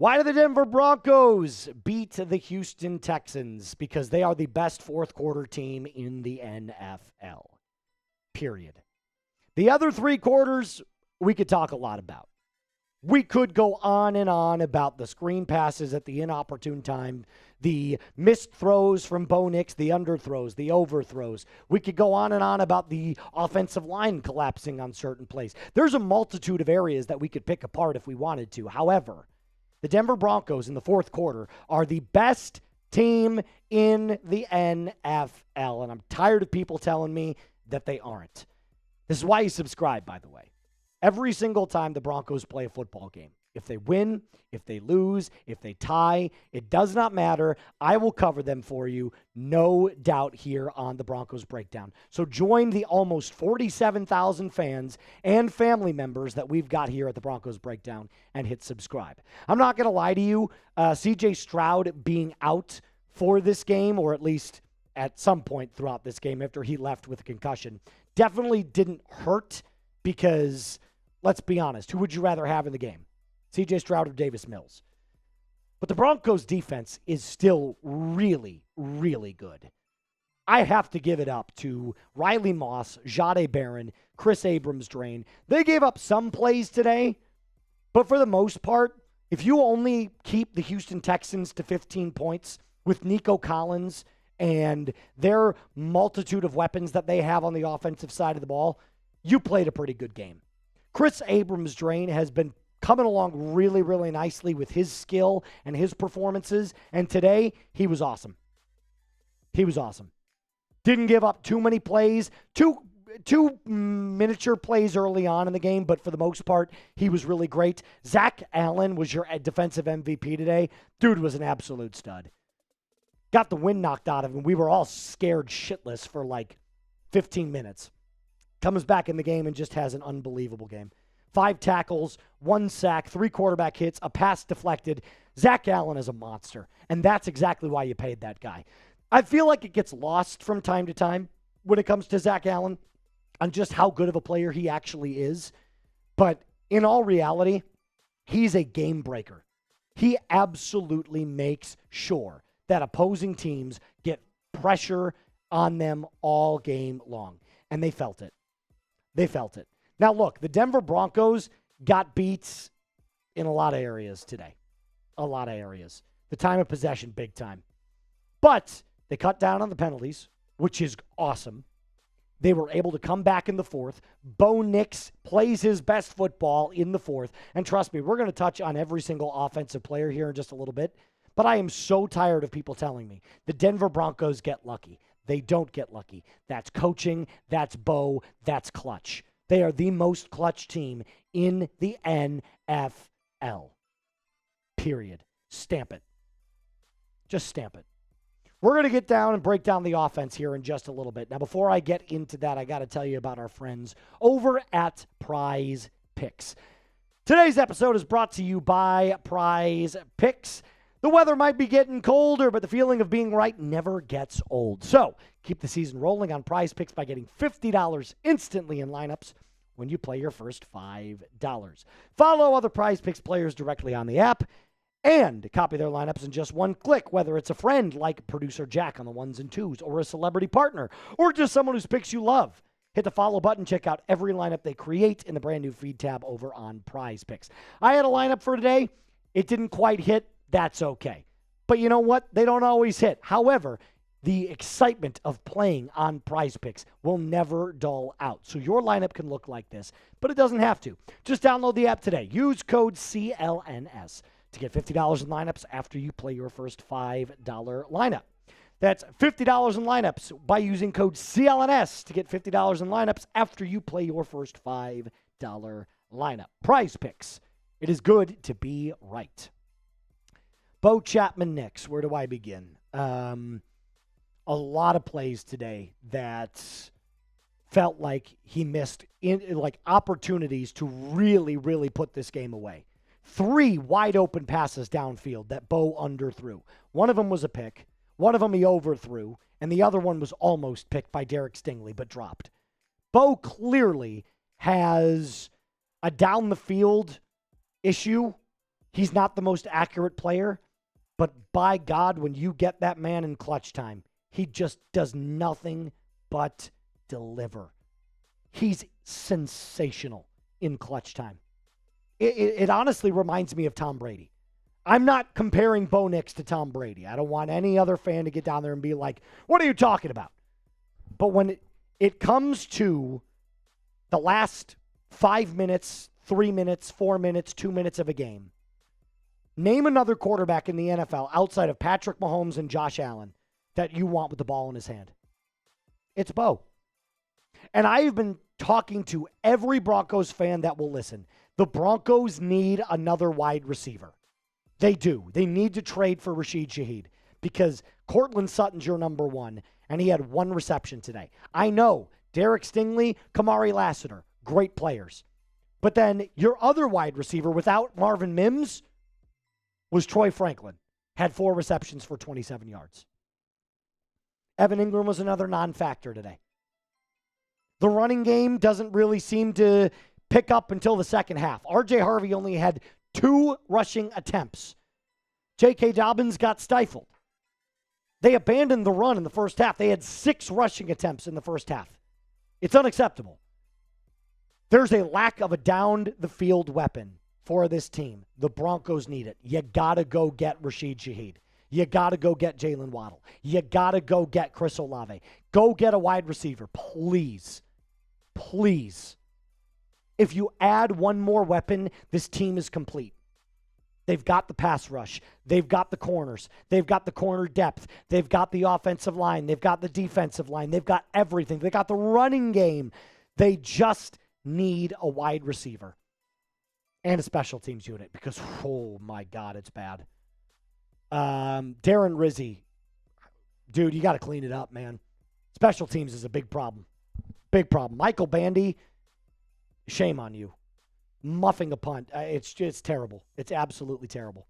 Why do the Denver Broncos beat the Houston Texans? Because they are the best fourth quarter team in the NFL. Period. The other three quarters, we could talk a lot about. We could go on and on about the screen passes at the inopportune time, the missed throws from Bo Nix, the underthrows, the overthrows. We could go on and on about the offensive line collapsing on certain plays. There's a multitude of areas that we could pick apart if we wanted to. However, the Denver Broncos in the fourth quarter are the best team in the NFL, and I'm tired of people telling me that they aren't. This is why you subscribe, by the way. Every single time the Broncos play a football game, if they win, if they lose, if they tie, it does not matter. I will cover them for you, no doubt, here on the Broncos Breakdown. So join the almost 47,000 fans and family members that we've got here at the Broncos Breakdown and hit subscribe. I'm not going to lie to you. C.J. Stroud being out for this game, or at least at some point throughout this game after he left with a concussion, definitely didn't hurt because, let's be honest, who would you rather have in the game? C.J. Stroud or Davis Mills? But the Broncos defense is still really, really good. I have to give it up to Riley Moss, Jahdae Barron, Chris Abrams-Drain. They gave up some plays today, but for the most part, if you only keep the Houston Texans to 15 points with Nico Collins and their multitude of weapons that they have on the offensive side of the ball, you played a pretty good game. Chris Abrams-Drain has been coming along really, really nicely with his skill and his performances, and today he was awesome. He was awesome. Didn't give up too many plays, two miniature plays early on in the game, but for the most part, he was really great. Zach Allen was your defensive MVP today. Dude was an absolute stud. Got the wind knocked out of him. We were all scared shitless for like 15 minutes. Comes back in the game and just has an unbelievable game. 5 tackles, 1 sack, 3 quarterback hits, a pass deflected. Zach Allen is a monster, and that's exactly why you paid that guy. I feel like it gets lost from time to time when it comes to Zach Allen on just how good of a player he actually is. But in all reality, he's a game breaker. He absolutely makes sure that opposing teams get pressure on them all game long, and they felt it. They felt it. Now, look, the Denver Broncos got beats in a lot of areas today. A lot of areas. The time of possession, big time. But they cut down on the penalties, which is awesome. They were able to come back in the fourth. Bo Nix plays his best football in the fourth. And trust me, we're going to touch on every single offensive player here in just a little bit. But I am so tired of people telling me the Denver Broncos get lucky. They don't get lucky. That's coaching. That's Bo. That's clutch. They are the most clutch team in the NFL. Period. Stamp it. Just stamp it. We're going to get down and break down the offense here in just a little bit. Now, before I get into that, I got to tell you about our friends over at PrizePicks. Today's episode is brought to you by PrizePicks. The weather might be getting colder, but the feeling of being right never gets old. So, keep the season rolling on PrizePicks by getting $50 instantly in lineups when you play your first $5. Follow other PrizePicks players directly on the app and copy their lineups in just one click, whether it's a friend like producer Jack on the ones and twos, or a celebrity partner, or just someone whose picks you love. Hit the follow button. Check out every lineup they create in the brand new feed tab over on PrizePicks. I had a lineup for today. It didn't quite hit. That's okay. But you know what? They don't always hit. However, the excitement of playing on PrizePicks will never dull out. So your lineup can look like this, but it doesn't have to. Just download the app today. Use code CLNS to get $50 in lineups after you play your first $5 lineup. That's $50 in lineups by using code CLNS to get $50 in lineups after you play your first $5 lineup. PrizePicks. It is good to be right. Bo Chapman Nix, where do I begin? A lot of plays today that felt like he missed opportunities to really, really put this game away. 3 wide open passes downfield that Bo underthrew. One of them was a pick. One of them he overthrew. And the other one was almost picked by Derek Stingley, but dropped. Bo clearly has a down the field issue. He's not the most accurate player, but by God, when you get that man in clutch time, he just does nothing but deliver. He's sensational in clutch time. It honestly reminds me of Tom Brady. I'm not comparing Bo Nix to Tom Brady. I don't want any other fan to get down there and be like, what are you talking about? But when it comes to the last 5 minutes, 3 minutes, 4 minutes, 2 minutes of a game, name another quarterback in the NFL outside of Patrick Mahomes and Josh Allen that you want with the ball in his hand. It's Bo. And I've been talking to every Broncos fan that will listen. The Broncos need another wide receiver. They do. They need to trade for Rashid Shaheed because Courtland Sutton's your number one, and he had 1 reception today. I know Derek Stingley, Kamari Lassiter, great players. But then your other wide receiver without Marvin Mims was Troy Franklin. Had 4 receptions for 27 yards. Evan Ingram was another non-factor today. The running game doesn't really seem to pick up until the second half. R.J. Harvey only had 2 rushing attempts. J.K. Dobbins got stifled. They abandoned the run in the first half. They had 6 rushing attempts in the first half. It's unacceptable. There's a lack of a down-the-field weapon for this team. The Broncos need it. You got to go get Rashid Shaheed. You got to go get Jalen Waddle. You got to go get Chris Olave. Go get a wide receiver, please. Please. If you add one more weapon, this team is complete. They've got the pass rush. They've got the corners. They've got the corner depth. They've got the offensive line. They've got the defensive line. They've got everything. They got the running game. They just need a wide receiver and a special teams unit because, oh my God, it's bad. Darren Rizzi, dude, you got to clean it up, man. Special teams is a big problem. Big problem. Michael Bandy, shame on you. Muffing a punt. It's terrible. It's absolutely terrible.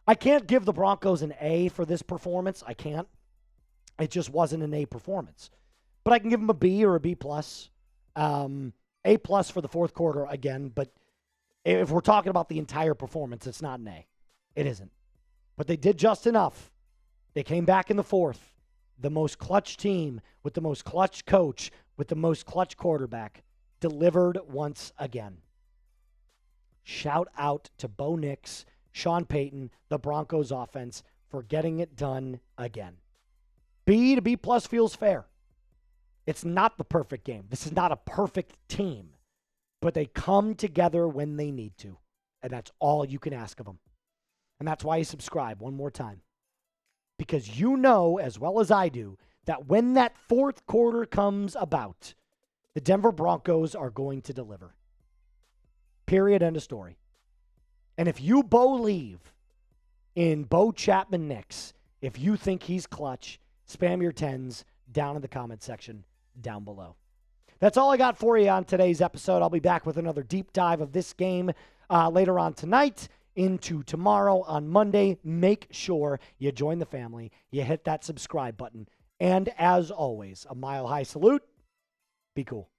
I can't give the Broncos an A for this performance. I can't. It just wasn't an A performance. But I can give them a B or a B+. A+ for the fourth quarter again, but if we're talking about the entire performance, it's not an A. It isn't. But they did just enough. They came back in the fourth. The most clutch team with the most clutch coach with the most clutch quarterback delivered once again. Shout out to Bo Nix, Sean Payton, the Broncos offense for getting it done again. B to B+ feels fair. It's not the perfect game. This is not a perfect team, but they come together when they need to, and that's all you can ask of them. And that's why you subscribe one more time. Because you know as well as I do that when that fourth quarter comes about, the Denver Broncos are going to deliver. Period. End of story. And if you believe in Bo Chapman Nix, if you think he's clutch, spam your 10s down in the comment section down below. That's all I got for you on today's episode. I'll be back with another deep dive of this game later on tonight into tomorrow on Monday. Make sure you join the family. You hit that subscribe button. And as always, a mile high salute. Be cool.